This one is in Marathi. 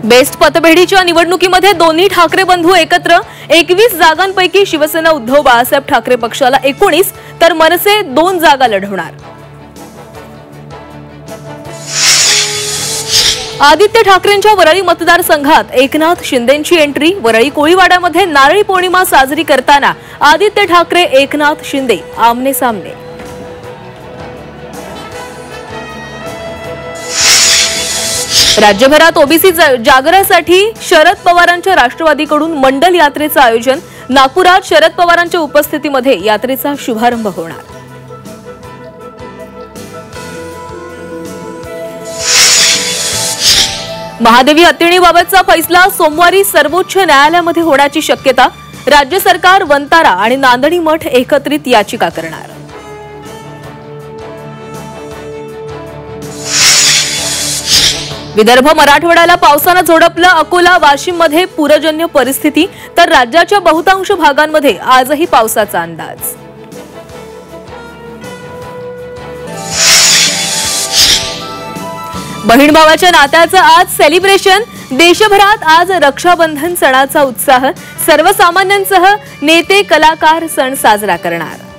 बेस्ट पतपेढीच्या निवडणुकीमध्ये दोन्ही ठाकरे बंधू एकत्र 21 जागांपैकी शिवसेना उद्धव बाळासाहेब ठाकरे पक्षाला 19 तर मनसे 2 जागा लढवणार। आदित्य ठाकरेंच्या वरळी मतदारसंघात एकनाथ शिंदेंची एंट्री। वरळी कोळीवाड्यामध्ये नारळी पौर्णिमा साजरी करताना आदित्य ठाकरे एकनाथ शिंदे आमने सामने। राज्यभरात ओबीसी जागरासाठी शरद पवारांच्या राष्ट्रवादीकडून मंडल यात्रेचं आयोजन। नागपुरात शरद पवारांच्या उपस्थितीमध्ये यात्रेचा शुभारंभ होणार। महादेवी हत्येबाबतचा फैसला सोमवारी सर्वोच्च न्यायालयामध्ये होण्याची शक्यता। राज्य सरकार वंतारा आणि नांदणी मठ एकत्रित याचिका करणार। विदर्भ मराठवाड्याला पावसानं झोडपलं। अकोला वाशिममध्ये पूरजन्य परिस्थिती तर राज्याच्या बहुतांश भागांमध्ये आजही पावसाचा अंदाज। बहीण भावाच्या नात्याचं आज सेलिब्रेशन। देशभरात आज रक्षाबंधन सणाचा उत्साह। सर्वसामान्यांसह नेते कलाकार सण साजरा करणार।